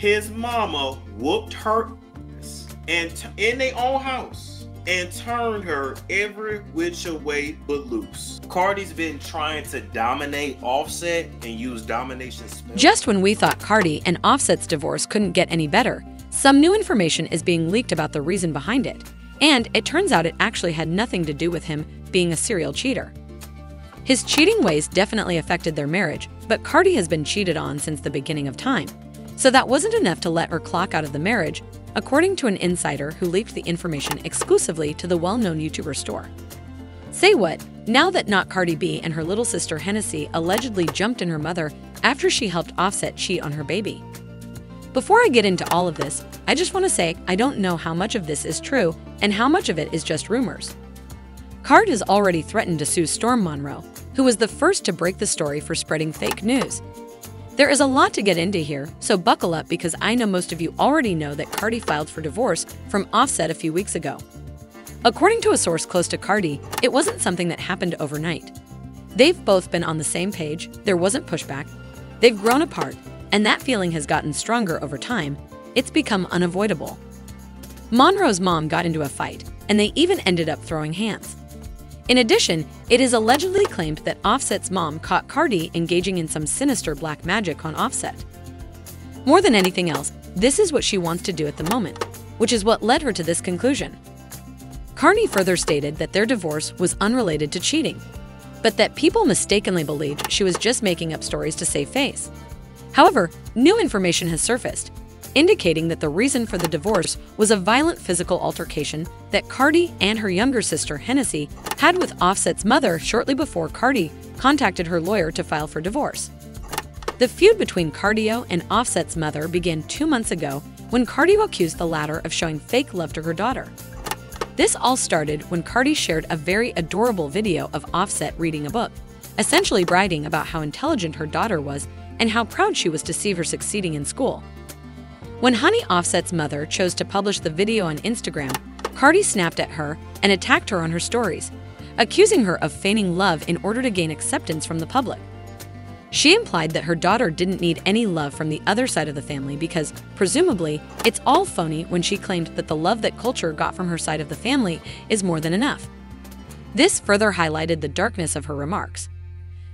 his mama whooped her ass and in their own house and turned her every which way but loose. Cardi's been trying to dominate Offset and use domination spells. Just when we thought Cardi and Offset's divorce couldn't get any better, some new information is being leaked about the reason behind it. And it turns out it actually had nothing to do with him being a serial cheater. His cheating ways definitely affected their marriage, but Cardi has been cheated on since the beginning of time. So that wasn't enough to let her clock out of the marriage, according to an insider who leaked the information exclusively to the well-known YouTuber Store. Say what? Now that not Cardi B and her little sister Hennesy allegedly jumped in her mother after she helped Offset cheat on her baby. Before I get into all of this, I just want to say I don't know how much of this is true and how much of it is just rumors. Card has already threatened to sue Storm Monroe, who was the first to break the story for spreading fake news. There is a lot to get into here, so buckle up because I know most of you already know that Cardi filed for divorce from Offset a few weeks ago. According to a source close to Cardi, it wasn't something that happened overnight. They've both been on the same page, there wasn't pushback, they've grown apart, and that feeling has gotten stronger over time. It's become unavoidable. Monroe's mom got into a fight, and they even ended up throwing hands. In addition, it is allegedly claimed that Offset's mom caught Cardi engaging in some sinister black magic on Offset. More than anything else, this is what she wants to do at the moment, which is what led her to this conclusion. Cardi further stated that their divorce was unrelated to cheating, but that people mistakenly believed she was just making up stories to save face. However, new information has surfaced, indicating that the reason for the divorce was a violent physical altercation that Cardi and her younger sister Hennesy had with Offset's mother shortly before Cardi contacted her lawyer to file for divorce. The feud between Cardio and Offset's mother began 2 months ago when Cardio accused the latter of showing fake love to her daughter. This all started when Cardi shared a very adorable video of Offset reading a book, essentially bragging about how intelligent her daughter was and how proud she was to see her succeeding in school. When Honey Offset's mother chose to publish the video on Instagram, Cardi snapped at her and attacked her on her stories, accusing her of feigning love in order to gain acceptance from the public. She implied that her daughter didn't need any love from the other side of the family because, presumably, it's all phony when she claimed that the love that Culture got from her side of the family is more than enough. This further highlighted the darkness of her remarks.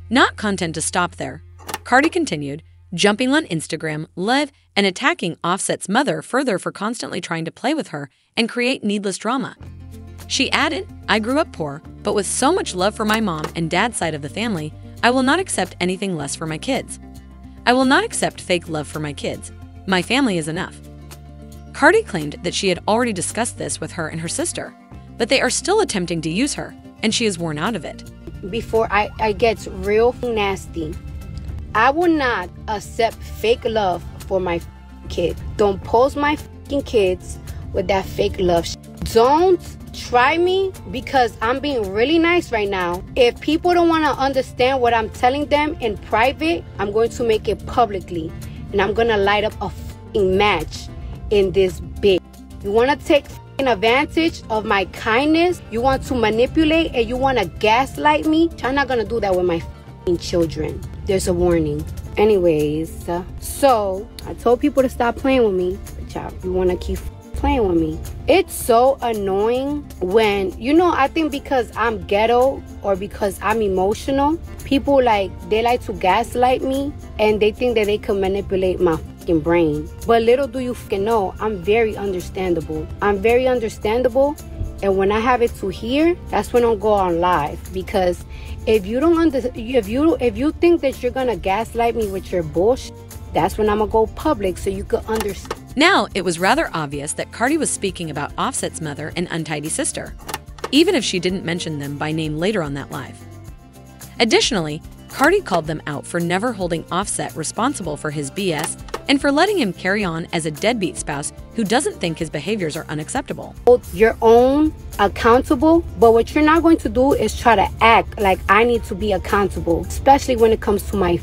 Not content to stop there, Cardi continued, jumping on Instagram live and attacking Offset's mother further for constantly trying to play with her and create needless drama. She added, "I grew up poor, but with so much love for my mom and dad's side of the family, I will not accept anything less for my kids. I will not accept fake love for my kids. My family is enough." Cardi claimed that she had already discussed this with her and her sister, but they are still attempting to use her, and she is worn out of it. Before I get real nasty, I will not accept fake love for my kid. Don't pose my kids with that fake love. Don't try me because I'm being really nice right now. If people don't want to understand what I'm telling them in private, I'm going to make it publicly. And I'm going to light up a match in this bitch. You want to take advantage of my kindness? You want to manipulate and you want to gaslight me? I'm not going to do that with my children. There's a warning. Anyways, so I told people to stop playing with me, but y'all, you want to keep playing with me. It's so annoying when, I think because I'm ghetto or because I'm emotional, people they like to gaslight me and they think that they can manipulate my brain. But little do you know, I'm very understandable. I'm very understandable. And when I have it to hear, that's when I'll go on live. Because if you don't if you think that you're gonna gaslight me with your bullshit, that's when I'm gonna go public so you could understand. Now, it was rather obvious that Cardi was speaking about Offset's mother and untidy sister, even if she didn't mention them by name later on that live. Additionally, Cardi called them out for never holding Offset responsible for his BS and for letting him carry on as a deadbeat spouse who doesn't think his behaviors are unacceptable. Hold your own accountable, but what you're not going to do is try to act like I need to be accountable, especially when it comes to my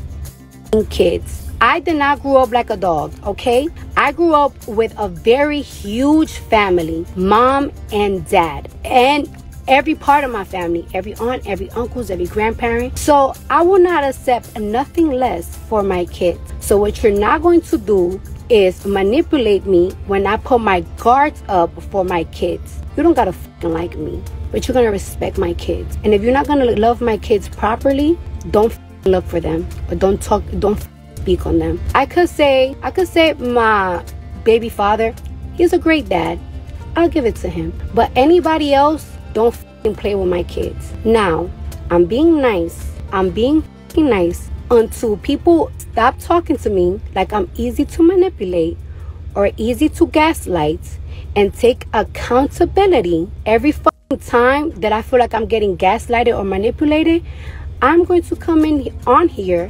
kids. I did not grow up like a dog, okay? I grew up with a very huge family, mom and dad, and every part of my family, every aunt, every uncles, every grandparent. So I will not accept nothing less for my kids. So what you're not going to do is manipulate me when I put my guards up for my kids. You don't gotta fucking like me, but you're gonna respect my kids. And if you're not gonna love my kids properly, don't fucking look for them, or don't speak on them. I could say my baby father, he's a great dad. I'll give it to him. But anybody else, don't fucking play with my kids. Now, I'm being nice. I'm being fucking nice until people stop talking to me like I'm easy to manipulate or easy to gaslight, and take accountability. Every fucking time that I feel like I'm getting gaslighted or manipulated, I'm going to come in on here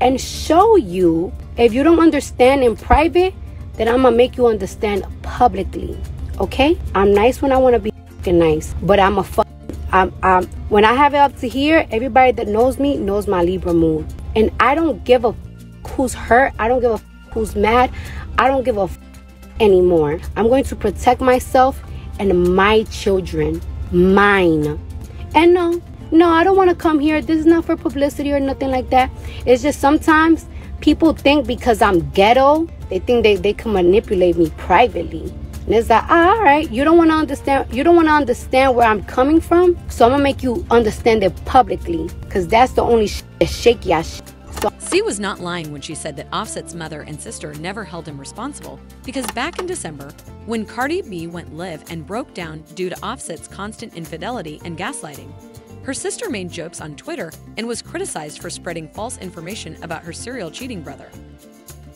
and show you. If you don't understand in private, then I'm gonna make you understand publicly. Okay? I'm nice when I want to be fucking nice, but I'm when I have it up to here, everybody that knows me knows my Libra moon. And I don't give a who's hurt. I don't give a who's mad. I don't give a anymore. I'm going to protect myself and my children. Mine. And no, I don't want to come here. This is not for publicity or nothing like that. It's just sometimes people think because I'm ghetto, they think they can manipulate me privately. And it's like, all right, you don't want to understand. You don't want to understand where I'm coming from. So I'm going to make you understand it publicly. Because that's the only shake ya shit. C was not lying when she said that Offset's mother and sister never held him responsible, because back in December, when Cardi B went live and broke down due to Offset's constant infidelity and gaslighting, her sister made jokes on Twitter and was criticized for spreading false information about her serial cheating brother.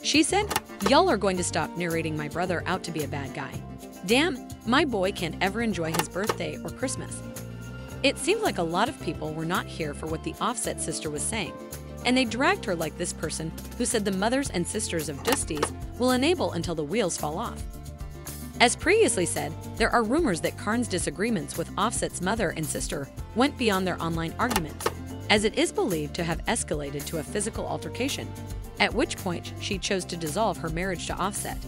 She said, "Y'all are going to stop narrating my brother out to be a bad guy. Damn, my boy can't ever enjoy his birthday or Christmas." It seemed like a lot of people were not here for what the Offset sister was saying, and they dragged her like this person who said the mothers and sisters of Dusties will enable until the wheels fall off. As previously said, there are rumors that Karn's disagreements with Offset's mother and sister went beyond their online arguments, as it is believed to have escalated to a physical altercation, at which point she chose to dissolve her marriage to Offset.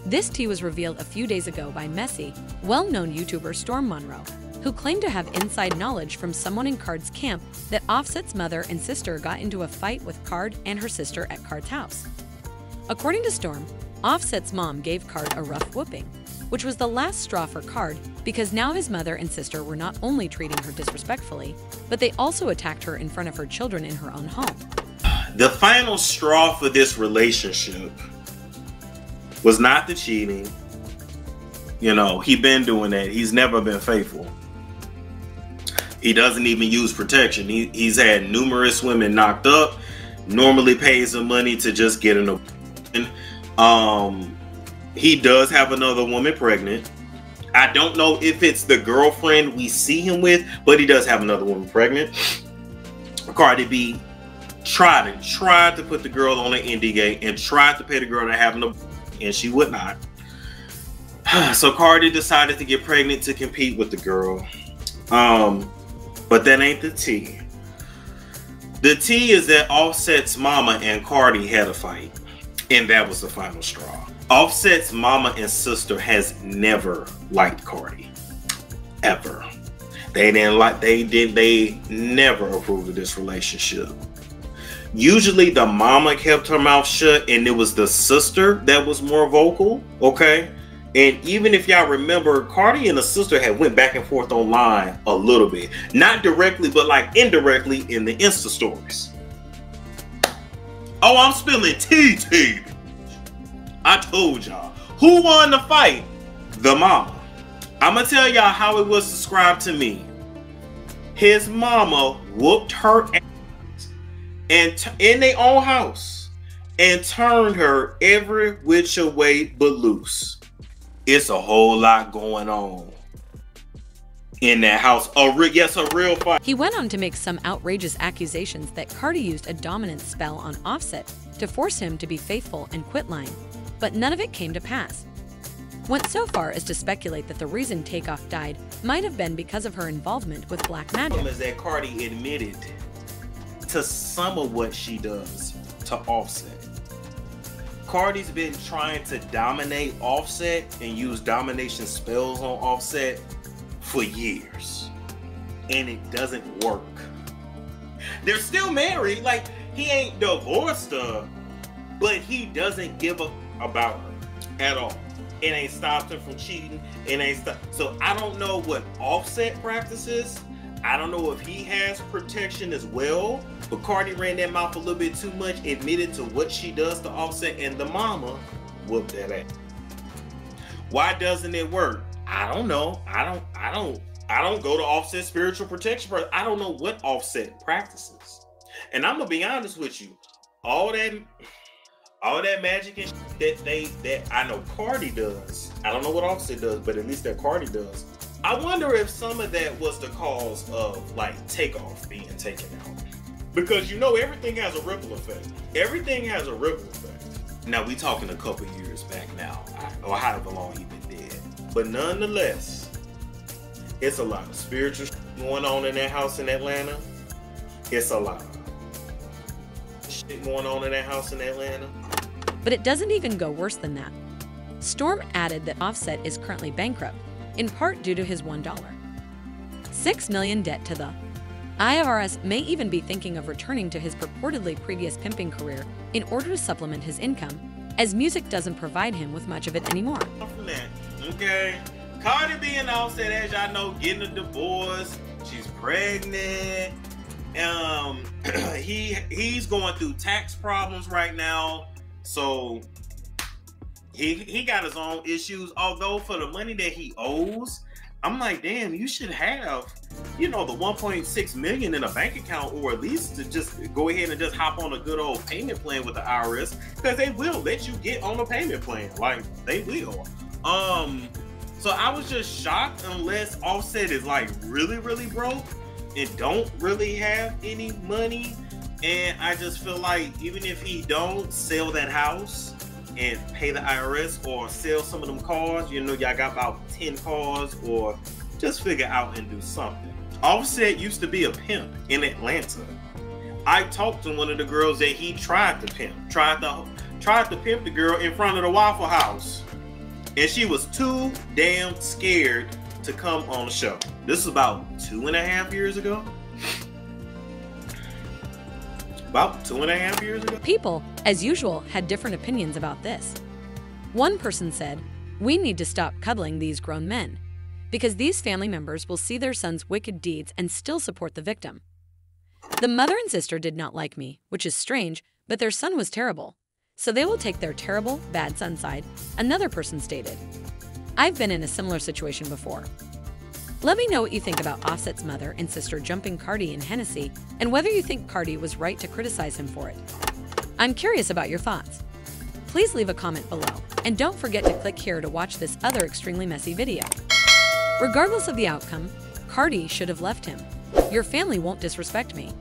This tea was revealed a few days ago by Messy, well-known YouTuber Storm Monroe, who claimed to have inside knowledge from someone in Card's camp that Offset's mother and sister got into a fight with Card and her sister at Card's house. According to Storm, Offset's mom gave Card a rough whooping, which was the last straw for Card, because now his mother and sister were not only treating her disrespectfully, but they also attacked her in front of her children in her own home. The final straw for this relationship was not the cheating. You know, he been doing that. He's never been faithful. He doesn't even use protection. He's had numerous women knocked up. Normally pays him money to just get an abortion. He does have another woman pregnant. I don't know if it's the girlfriend we see him with, but he does have another woman pregnant. Cardi B tried to put the girl on an NDA and tried to pay the girl to have an abortion, and she would not. So Cardi decided to get pregnant to compete with the girl. But that ain't the tea. The tea is that Offset's mama and Cardi had a fight, and that was the final straw. Offset's mama and sister has never liked Cardi, ever. They never approved of this relationship. Usually the mama kept her mouth shut, and it was the sister that was more vocal, okay? And even if y'all remember, Cardi and the sister had went back and forth online a little bit. Not directly, but like indirectly in the Insta stories. Oh, I'm spilling tea. I told y'all. Who won the fight? The mama. I'm going to tell y'all how it was described to me. His mama whooped her ass in their own house and turned her every which way but loose. It's a whole lot going on in that house. A real fight. He went on to make some outrageous accusations that Cardi used a dominance spell on Offset to force him to be faithful and quit lying, but none of it came to pass. Went so far as to speculate that the reason Takeoff died might have been because of her involvement with black magic. The problem is that Cardi admitted to some of what she does to Offset. Cardi's been trying to dominate Offset and use domination spells on Offset for years, and it doesn't work. They're still married. Like, he ain't divorced her, but he doesn't give a about her at all. It ain't stopped him from cheating. It ain't stopped. So I don't know what Offset practices. I don't know if he has protection as well. But Cardi ran that mouth a little bit too much, admitted to what she does to Offset, and the mama whooped that ass. Why doesn't it work? I don't know. I don't go to Offset spiritual protection. I don't know what Offset practices. And I'm gonna be honest with you. All that magic and that I know Cardi does. I don't know what Offset does, but at least that Cardi does. I wonder if some of that was the cause of like Takeoff being taken out. Because you know everything has a ripple effect. Everything has a ripple effect. Now we talking a couple years back now, or however long he been dead. But nonetheless, it's a lot of spiritual going on in that house in Atlanta. It's a lot of shit going on in that house in Atlanta. But it doesn't even go worse than that. Storm added that Offset is currently bankrupt, in part due to his $1. $6 million debt to the IRS. May even be thinking of returning to his purportedly previous pimping career in order to supplement his income, as music doesn't provide him with much of it anymore. From that, okay, Cardi B and Offset, as y'all know, getting a divorce. She's pregnant. He's going through tax problems right now, so he got his own issues. Although for the money that he owes, I'm like, damn, you should have, you know, the 1.6 million in a bank account, or at least to just go ahead and just hop on a good old payment plan with the IRS, because they will let you get on a payment plan. Like, they will. So I was just shocked, unless Offset is like really, really broke and don't really have any money. And I just feel like even if he don't sell that house and pay the IRS, or sell some of them cars, you know, y'all got about 10 cars, or just figure out and do something. Offset used to be a pimp in Atlanta. I talked to one of the girls that he tried to pimp, tried to pimp the girl in front of the Waffle House, and she was too damn scared to come on the show. This is about 2.5 years ago. About 2.5 years ago. People, as usual, had different opinions about this. One person said, "We need to stop cuddling these grown men, because these family members will see their son's wicked deeds and still support the victim. The mother and sister did not like me, which is strange, but their son was terrible, so they will take their terrible, bad son side," another person stated. "I've been in a similar situation before." Let me know what you think about Offset's mother and sister jumping Cardi in Hennesy, and whether you think Cardi was right to criticize him for it. I'm curious about your thoughts. Please leave a comment below, and don't forget to click here to watch this other extremely messy video. Regardless of the outcome, Cardi should have left him. Your family won't disrespect me.